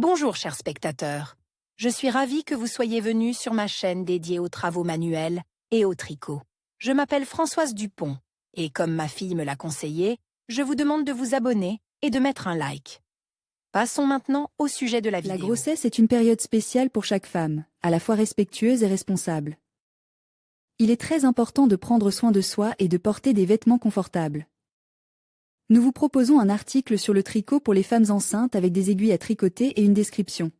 Bonjour chers spectateurs, je suis ravie que vous soyez venus sur ma chaîne dédiée aux travaux manuels et au tricot. Je m'appelle Françoise Dupont et comme ma fille me l'a conseillé, je vous demande de vous abonner et de mettre un like. Passons maintenant au sujet de la vidéo. La grossesse est une période spéciale pour chaque femme, à la fois respectueuse et responsable. Il est très important de prendre soin de soi et de porter des vêtements confortables. Nous vous proposons un article sur le tricot pour les femmes enceintes avec des aiguilles à tricoter et une description.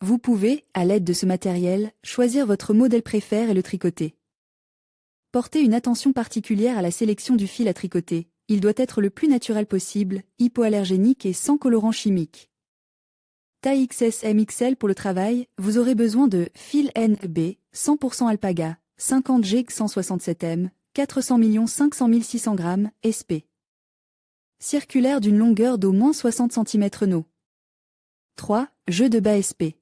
Vous pouvez, à l'aide de ce matériel, choisir votre modèle préféré et le tricoter. Portez une attention particulière à la sélection du fil à tricoter. Il doit être le plus naturel possible, hypoallergénique et sans colorant chimique. Taille XS/MXL pour le travail, vous aurez besoin de fil NB, 100% alpaga, 50 G 167M, 400 500 600 g, SP. Circulaire d'une longueur d'au moins 60 cm no. 3. Jeu de bas SP.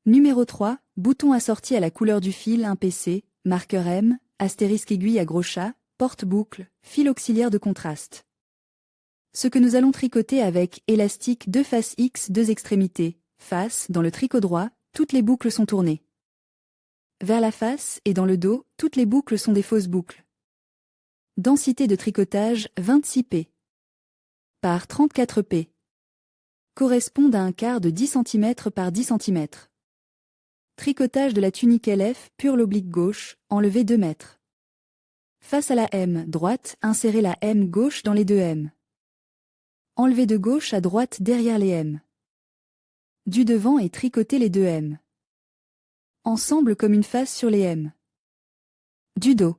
Numéro 3. Bouton assorti à la couleur du fil 1 PC, marqueur M, astérisque aiguille à gros chat, porte-boucle, fil auxiliaire de contraste. Ce que nous allons tricoter avec élastique 2 faces X 2 extrémités, face, dans le tricot droit, toutes les boucles sont tournées. Vers la face et dans le dos, toutes les boucles sont des fausses boucles. Densité de tricotage 26 p. Par 34 p. Correspondent à un quart de 10 cm par 10 cm. Tricotage de la tunique LF, pure l'oblique gauche, enlevé 2 mètres. Face à la M droite, insérez la M gauche dans les deux M. Enlevez de gauche à droite derrière les M. Du devant et tricotez les deux M. Ensemble comme une face sur les M. Du dos.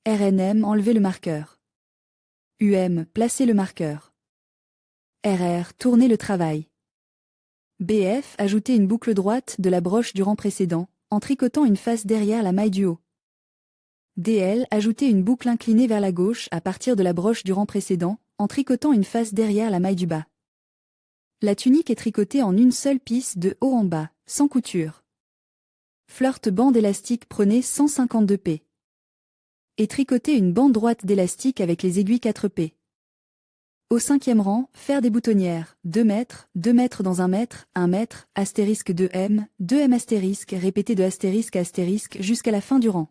RNM, enlevez le marqueur. UM, placez le marqueur. RR, tournez le travail. BF, ajoutez une boucle droite de la broche du rang précédent, en tricotant une face derrière la maille du haut. DL, ajoutez une boucle inclinée vers la gauche à partir de la broche du rang précédent, en tricotant une face derrière la maille du bas. La tunique est tricotée en une seule pisse de haut en bas, sans couture. Flirt bande élastique, prenez 152 p. Et tricotez une bande droite d'élastique avec les aiguilles 4 p. Au 5e rang, faire des boutonnières, 2 mètres dans 1 mètre, 1 mètre, astérisque 2M, 2M astérisque, répétez de astérisque à astérisque jusqu'à la fin du rang.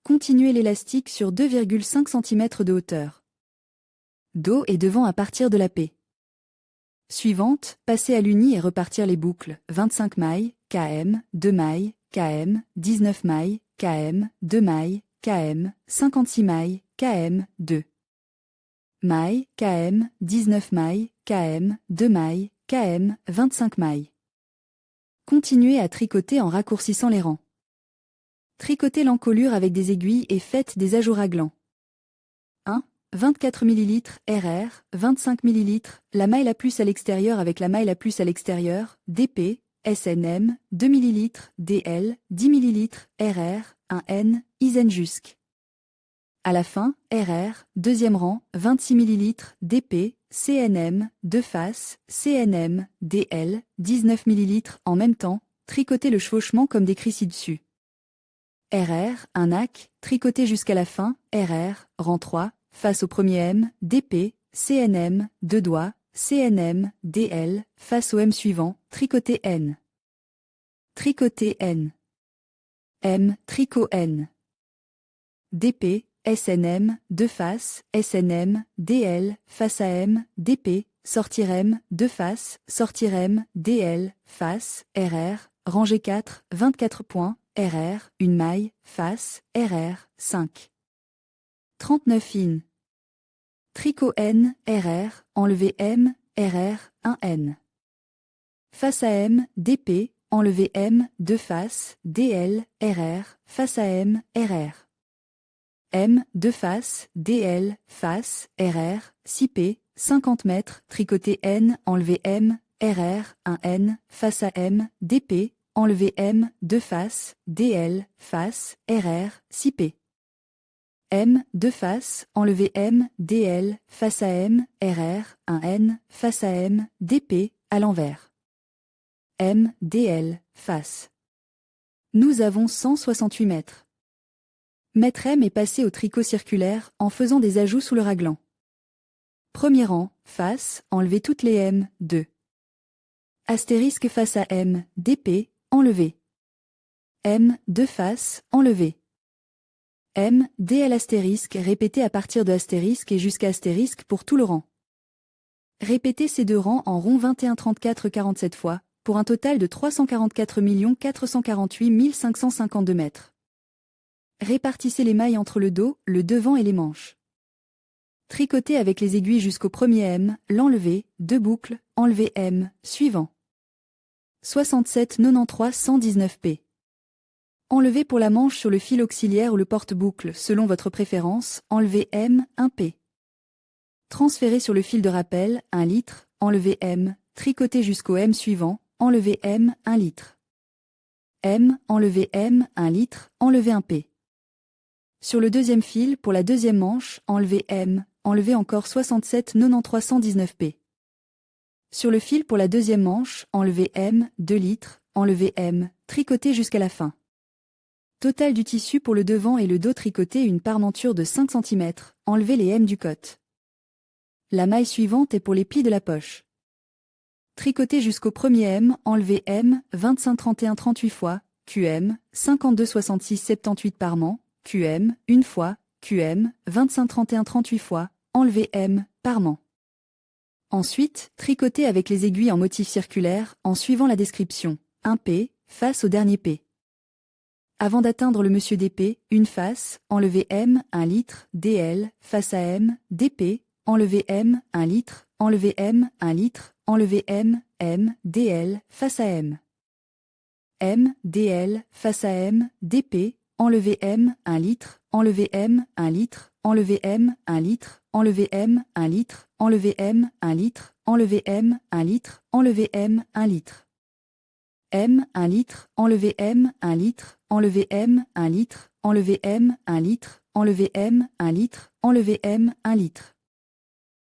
Continuez l'élastique sur 2,5 cm de hauteur. Dos et devant à partir de la P. Suivante, passer à l'uni et repartir les boucles, 25 mailles, KM, 2 mailles, KM, 19 mailles, KM, 2 mailles, KM, 56 mailles, KM, 2 mailles, KM, 19 mailles, KM, 2 mailles, KM, 25 mailles. Continuez à tricoter en raccourcissant les rangs. Tricotez l'encolure avec des aiguilles et faites des ajouraglans. 1. 24 ml, RR, 25 ml, la maille la plus à l'extérieur avec la maille la plus à l'extérieur, DP, SNM, 2 ml, DL, 10 ml, RR, 1N, ISEN jusqu'. À la fin, RR, deuxième rang, 26 ml, DP, CNM, 2 faces, CNM, DL, 19 ml, en même temps, tricotez le chevauchement comme décrit ci-dessus. RR, un AC, tricotez jusqu'à la fin, RR, rang 3, face au premier M, DP, CNM, 2 doigts, CNM, DL, face au M suivant, tricotez N. Tricotez N. M, tricot N. DP, SNM, 2 faces, SNM, DL, face à M, DP, sortir M, 2 faces, sortir M, DL, face, RR, rangée 4, 24 points, RR, une maille, face, RR, 5. 39 in. Tricot N, RR, enlevé M, RR, 1N. Face à M, DP, enlevé M, 2 faces, DL, RR, face à M, RR. M, 2 faces, DL, face, RR, 6P, 50 mètres, tricoté N, enlevé M, RR, 1N, face à M, DP, enlevé M, 2 faces, DL, face, RR, 6P. M, 2 faces, enlevé M, DL, face à M, RR, 1N, face à M, DP, à l'envers. M, DL, face. Nous avons 168 mètres. Mètre M est passé au tricot circulaire en faisant des ajouts sous le raglan. Premier rang, face, enlevez toutes les M, 2. Astérisque face à M, DP, enlevé. M, deux faces, enlevé. M, DL astérisque répété à partir de astérisque et jusqu'à astérisque pour tout le rang. Répétez ces deux rangs en rond 21 34 47 fois, pour un total de 344 448 552 mètres. Répartissez les mailles entre le dos, le devant et les manches. Tricotez avec les aiguilles jusqu'au premier M, l'enlever, deux boucles, enlever M, suivant. 67 93 119 P. Enlevez pour la manche sur le fil auxiliaire ou le porte-boucle selon votre préférence, enlevez M, 1 P. Transférez sur le fil de rappel, 1 litre, enlevez M, tricotez jusqu'au M suivant, enlevez M, 1 litre. M, enlevez M, 1 litre, enlevez 1 P. Sur le deuxième fil, pour la deuxième manche, enlevez M, enlevez encore 67 93 119 P. Sur le fil pour la deuxième manche, enlevez M, 2 litres, enlevez M, tricotez jusqu'à la fin. Total du tissu pour le devant et le dos tricoté une parmenture de 5 cm, enlevez les M du cotte. La maille suivante est pour les plis de la poche. Tricotez jusqu'au premier M, enlevez M, 25 31 38 fois, QM, 52 66 78 parement, QM, une fois, QM, 25 31 38 fois, enlevez M, parement. Ensuite, tricotez avec les aiguilles en motif circulaire, en suivant la description. 1 P, face au dernier P. Avant d'atteindre le monsieur DP, une face, enlevez M, 1 litre, DL, face à M, DP, enlevez M, 1 litre, enlevez M, 1 litre, enlevez M, M, DL, face à M. M, DL, face à M, DP, enlevez M, 1 litre, enlevez M, 1 litre, enlevez M, 1 litre, enlevez M, 1 litre, enlevez M, 1 litre, enlevez M, 1 litre, enlevez M, 1 litre. M, 1 litre, enlevez M, 1 litre, enlevez M, 1 litre, enlevez M, 1 litre, enlevez M, 1 litre, enlevez M, 1 litre.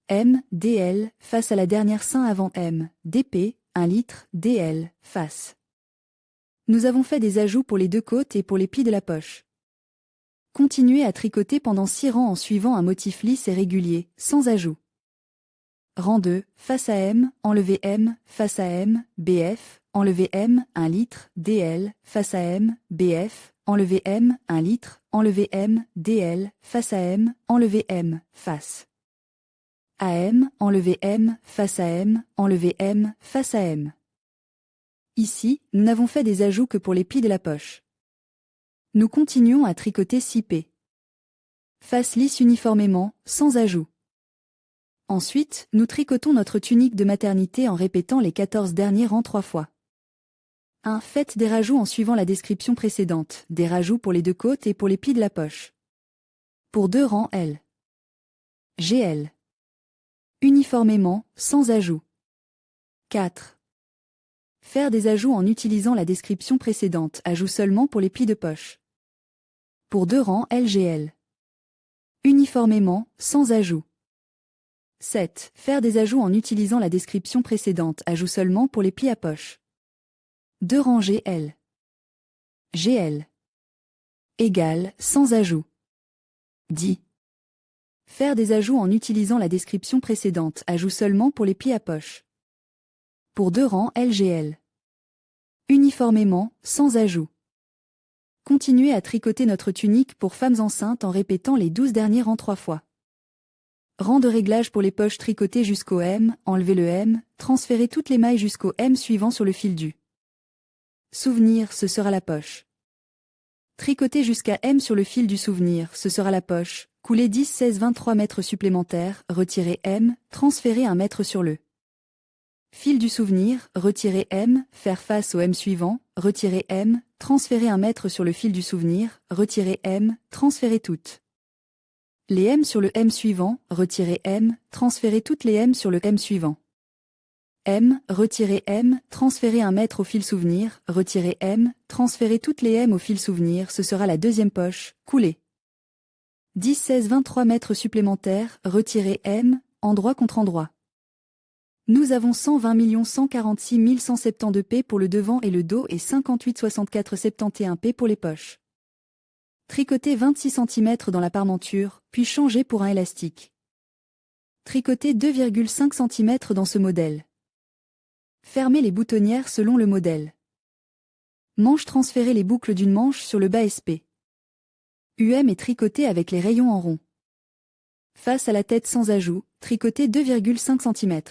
M, DL, face à la dernière sein avant M, DP, 1 litre, DL, face. Nous avons fait des ajouts pour les deux côtes et pour les plis de la poche. Continuez à tricoter pendant 6 rangs en suivant un motif lisse et régulier, sans ajout. Rang 2, face à M, enlevez M, face à M, BF, enlevez M, 1 litre, DL, face à M, BF, enlevez M, 1 litre, enlevez M, DL, face à M, enlevez M, face. AM, enlevez M, face à M, enlevez M, face à M. Ici, nous n'avons fait des ajouts que pour les plis de la poche. Nous continuons à tricoter 6 P. Face lisse uniformément, sans ajout. Ensuite, nous tricotons notre tunique de maternité en répétant les 14 derniers rangs 3 fois. 1. Faites des rajouts en suivant la description précédente, des rajouts pour les deux côtes et pour les plis de la poche. Pour 2 rangs L. GL. Uniformément, sans ajout. 4. Faire des ajouts en utilisant la description précédente, ajout seulement pour les plis de poche. Pour 2 rangs LGL. Uniformément, sans ajout. 7. Faire des ajouts en utilisant la description précédente, ajout seulement pour les plis à poche. 2 rangs GL. GL. Égal, sans ajout. 10. Faire des ajouts en utilisant la description précédente, ajout seulement pour les plis à poche. Pour 2 rangs LGL. Uniformément, sans ajout. Continuez à tricoter notre tunique pour femmes enceintes en répétant les 12 derniers rangs 3 fois. Rang de réglage pour les poches tricotées jusqu'au M, enlevez le M, transférez toutes les mailles jusqu'au M suivant sur le fil du souvenir, ce sera la poche. Tricotez jusqu'à M sur le fil du souvenir, ce sera la poche. Coulez 10 16 23 mètres supplémentaires, retirez M, transférez 1 mètre sur le fil du souvenir, retirez M, faire face au M suivant, retirez M, transférez 1 mètre sur le fil du souvenir, retirez M, transférez toutes les M sur le M suivant, retirez M, transférez toutes les M sur le M suivant. M, retirez M, transférez 1 mètre au fil souvenir, retirez M, transférez toutes les M au fil souvenir, ce sera la deuxième poche, coulez 10 16 23 mètres supplémentaires, retirez M, endroit contre endroit. Nous avons 120 146 172 P pour le devant et le dos et 58 64 71 P pour les poches. Tricotez 26 cm dans la parmenture, puis changez pour un élastique. Tricotez 2,5 cm dans ce modèle. Fermez les boutonnières selon le modèle. Manche, transférez les boucles d'une manche sur le bas SP. UM est tricoté avec les rayons en rond. Face à la tête sans ajout, tricotez 2,5 cm.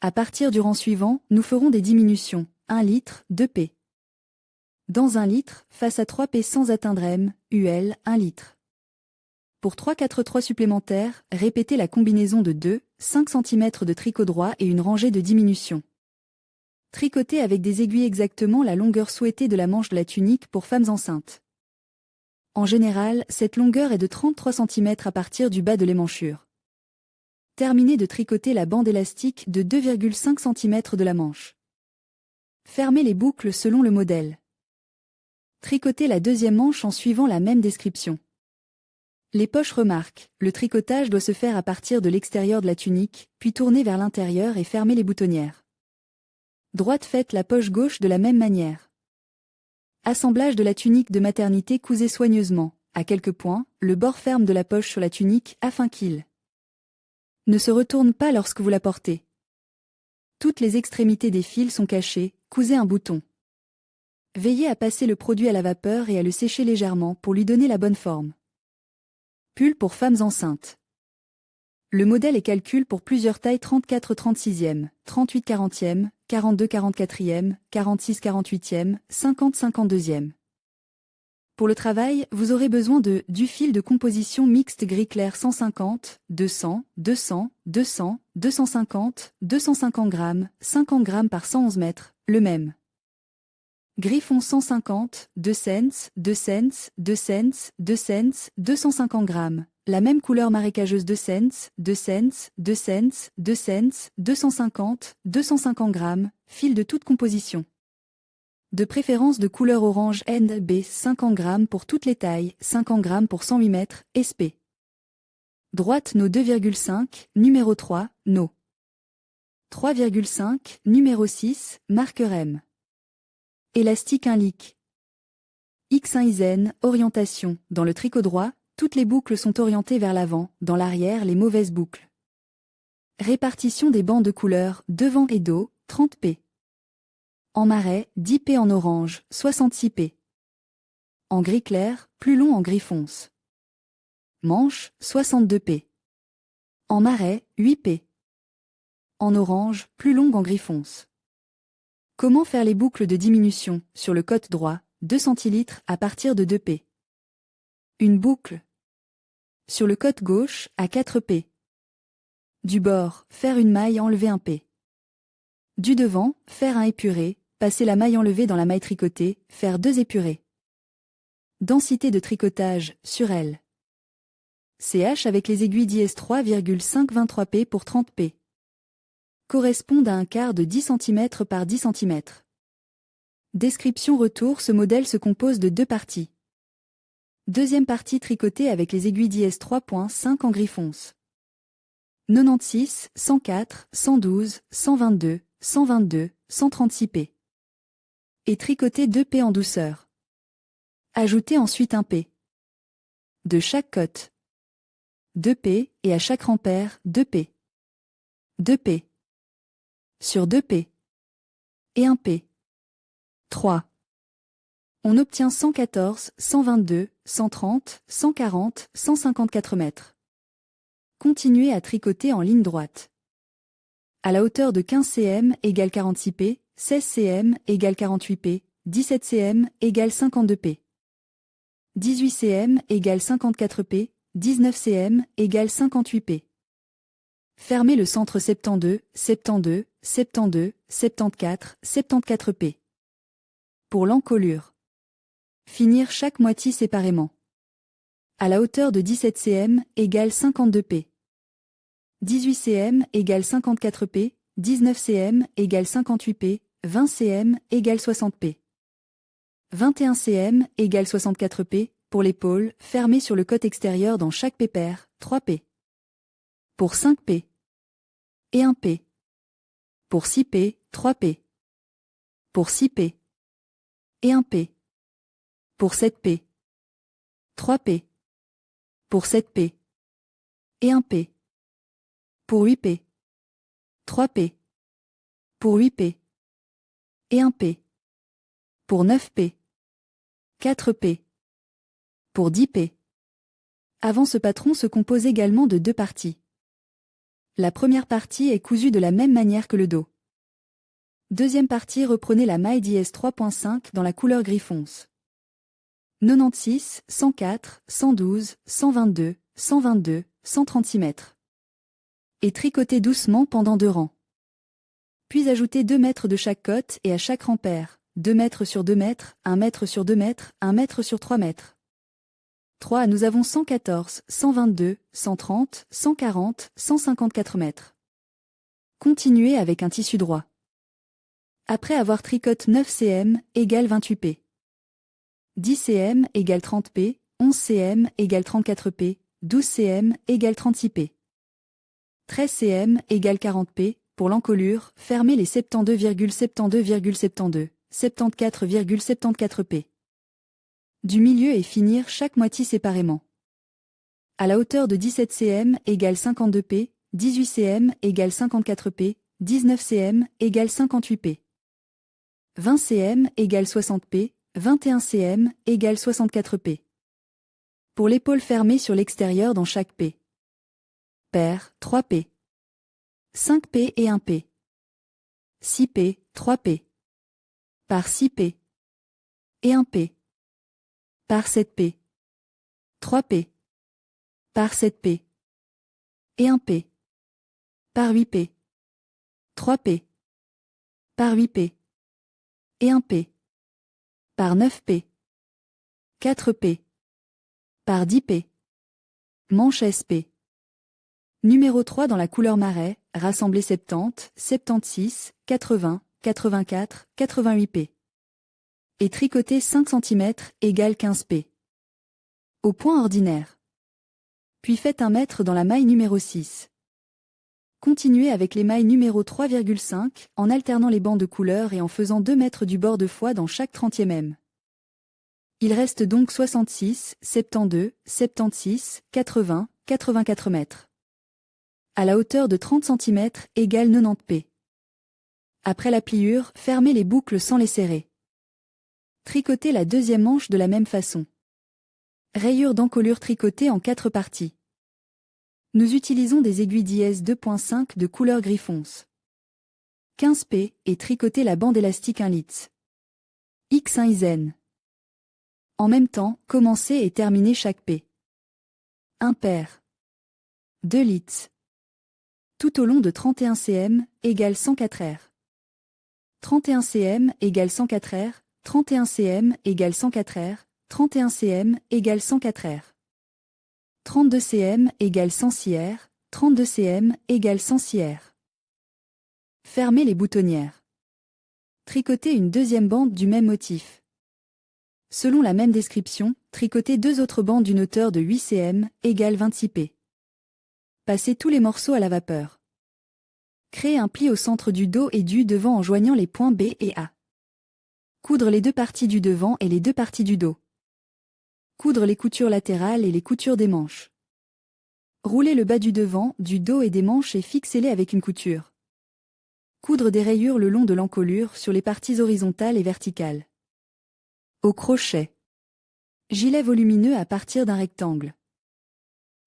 À partir du rang suivant, nous ferons des diminutions, 1 litre, 2 P. Dans 1 litre, face à 3 P sans atteindre M, UL, 1 litre. Pour 3,43 supplémentaires, répétez la combinaison de 2, 5 cm de tricot droit et une rangée de diminutions. Tricotez avec des aiguilles exactement la longueur souhaitée de la manche de la tunique pour femmes enceintes. En général, cette longueur est de 33 cm à partir du bas de l'émanchure. Terminez de tricoter la bande élastique de 2,5 cm de la manche. Fermez les boucles selon le modèle. Tricotez la deuxième manche en suivant la même description. Les poches remarquent, le tricotage doit se faire à partir de l'extérieur de la tunique, puis tourner vers l'intérieur et fermer les boutonnières. Droite, faites la poche gauche de la même manière. Assemblage de la tunique de maternité, cousez soigneusement, à quelques points, le bord ferme de la poche sur la tunique afin qu'il ne se retourne pas lorsque vous la portez. Toutes les extrémités des fils sont cachées, cousez un bouton. Veillez à passer le produit à la vapeur et à le sécher légèrement pour lui donner la bonne forme. Pull pour femmes enceintes. Le modèle est calculé pour plusieurs tailles 34-36e, 38-40e, 42-44e, 46-48e, 50-52e. Pour le travail, vous aurez besoin du fil de composition mixte gris clair 150, 200, 200, 200, 250, 250 g, 50 g par 111 mètres, le même. Griffon 150, 2 cents, 2 cents, 2 cents, 2 cents, 250 g. La même couleur marécageuse 2 cents, 2 cents, 2 cents, 2 cents, 250, 250 g, fil de toute composition. De préférence de couleur orange NB 50 g pour toutes les tailles, 50 g pour 108 mètres, SP. Droite No 2,5, numéro 3, No. 3,5, numéro 6, marqueur M. Élastique 1 lick. X1 Isen, orientation, dans le tricot droit, toutes les boucles sont orientées vers l'avant, dans l'arrière les mauvaises boucles. Répartition des bandes de couleur, devant et dos, 30 P. En marais, 10 P en orange, 66 P. En gris clair, plus long en gris fonce. Manche, 62 P. En marais, 8 P. En orange, plus longue en gris fonce. Comment faire les boucles de diminution, sur le côté droit, 2 centilitres à partir de 2 P. Une boucle. Sur le côté gauche, à 4 P. Du bord, faire une maille enlever 1 P. Du devant, faire un épuré, passer la maille enlevée dans la maille tricotée, faire 2 épurés. Densité de tricotage, sur L. CH avec les aiguilles d'IS 3,523 P pour 30 P. Correspondent à un quart de 10 cm par 10 cm. Description retour. Ce modèle se compose de 2 parties. Deuxième partie tricotée avec les aiguilles d'IS 3.5 en gris fonce. 96, 104, 112, 122, 122, 136 P. Et tricoter 2 P en douceur. Ajoutez ensuite 1 P. De chaque côte. 2 P et à chaque rempère 2 P. 2 P. Sur 2 P. Et 1 P. 3. On obtient 114, 122, 130, 140, 154 mètres. Continuez à tricoter en ligne droite. À la hauteur de 15 cm égale 46 P, 16 cm égale 48 P, 17 cm égale 52 P. 18 cm égale 54 P, 19 cm égale 58 P. Fermez le centre 72, 72, 72, 74, 74 P. Pour l'encolure. Finir chaque moitié séparément. À la hauteur de 17 cm égale 52 P. 18 cm égale 54 P, 19 cm égale 58 P, 20 cm égale 60 P. 21 cm égale 64 P, pour l'épaule, fermée sur le côté extérieur dans chaque P pair, 3 P. Pour 5 P. Et 1 P. Pour 6 P, 3 P. Pour 6 P. Et 1 P. Pour 7 P. 3 P. Pour 7 P. Et 1 P. Pour 8 P. 3 P. pour 8 p. Et 1 p. Pour 9 p. 4 p. Pour 10 p. Avant ce patron se compose également de deux parties. La première partie est cousue de la même manière que le dos. Deuxième partie, reprenez la maille dièse 3.5 dans la couleur gris fonce. 96, 104, 112, 122, 122, 136 mètres. Et tricotez doucement pendant 2 rangs. Puis ajoutez 2 mètres de chaque côte et à chaque rang pair, 2 mètres sur 2 mètres, 1 mètre sur 2 mètres, 1 mètre sur 3 mètres. 3. Nous avons 114, 122, 130, 140, 154 mètres. Continuez avec un tissu droit. Après avoir tricoté 9 cm égale 28 p. 10 cm égale 30 p, 11 cm égale 34 p, 12 cm égale 36 p. 13 cm égale 40 p, pour l'encolure, fermez les 72,72,72, 74,74 p. Du milieu et finir chaque moitié séparément. À la hauteur de 17 cm égale 52 p, 18 cm égale 54 p, 19 cm égale 58 p. 20 cm égale 60 p, 21 cm égale 64 p. Pour l'épaule fermée sur l'extérieur dans chaque p. Paire, 3 p. 5 p et 1 p. 6 p, 3 p. Par 6 p. Et 1 p. Par 7 p. 3 p. Par 7 p. Et 1 p. Par 8 p. 3 p. Par 8 p. Et 1 p. Par 9 p. 4 p. Par 10 p. Manche SP. Numéro 3 dans la couleur marais, rassemblez 70, 76, 80, 84, 88 p. Et tricotez 5 cm égale 15 p. Au point ordinaire. Puis faites 1 mètre dans la maille numéro 6. Continuez avec les mailles numéro 3,5 en alternant les bandes de couleur et en faisant 2 mètres du bord de foie dans chaque 30e m. Il reste donc 66, 72, 76, 80, 84 mètres. À la hauteur de 30 cm égale 90 p. Après la pliure, fermez les boucles sans les serrer. Tricotez la deuxième manche de la même façon. Rayure d'encolure tricotée en 4 parties. Nous utilisons des aiguilles dièse 2.5 de couleur gris fonce. 15 p et tricotez la bande élastique 1 litre. X1 Izen. En même temps, commencez et terminez chaque p. 1 paire. 2 litres. Tout au long de 31 cm égale 104 r. 31 cm égale 104 r, 31 cm égale 104 r, 31 cm égale 104 r. 32 cm égale 106 r, 32 cm égale 106 r. Fermez les boutonnières. Tricotez une deuxième bande du même motif. Selon la même description, tricotez 2 autres bandes d'une hauteur de 8 cm égale 26 p. Passez tous les morceaux à la vapeur. Créez un pli au centre du dos et du devant en joignant les points B et A. Coudre les 2 parties du devant et les 2 parties du dos. Coudre les coutures latérales et les coutures des manches. Roulez le bas du devant, du dos et des manches et fixez-les avec une couture. Coudre des rayures le long de l'encolure sur les parties horizontales et verticales. Au crochet. Gilet volumineux à partir d'un rectangle.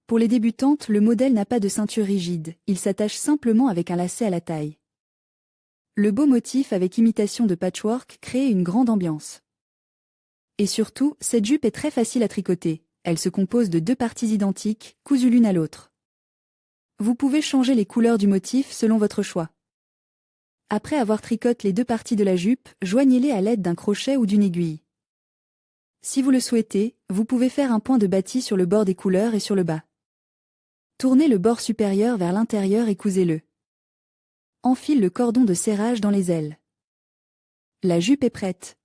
Pour les débutantes, le modèle n'a pas de ceinture rigide, il s'attache simplement avec un lacet à la taille. Le beau motif avec imitation de patchwork crée une grande ambiance. Et surtout, cette jupe est très facile à tricoter, elle se compose de 2 parties identiques, cousues l'une à l'autre. Vous pouvez changer les couleurs du motif selon votre choix. Après avoir tricoté les 2 parties de la jupe, joignez-les à l'aide d'un crochet ou d'une aiguille. Si vous le souhaitez, vous pouvez faire un point de bâti sur le bord des couleurs et sur le bas. Tournez le bord supérieur vers l'intérieur et cousez-le. Enfile le cordon de serrage dans les ailes. La jupe est prête.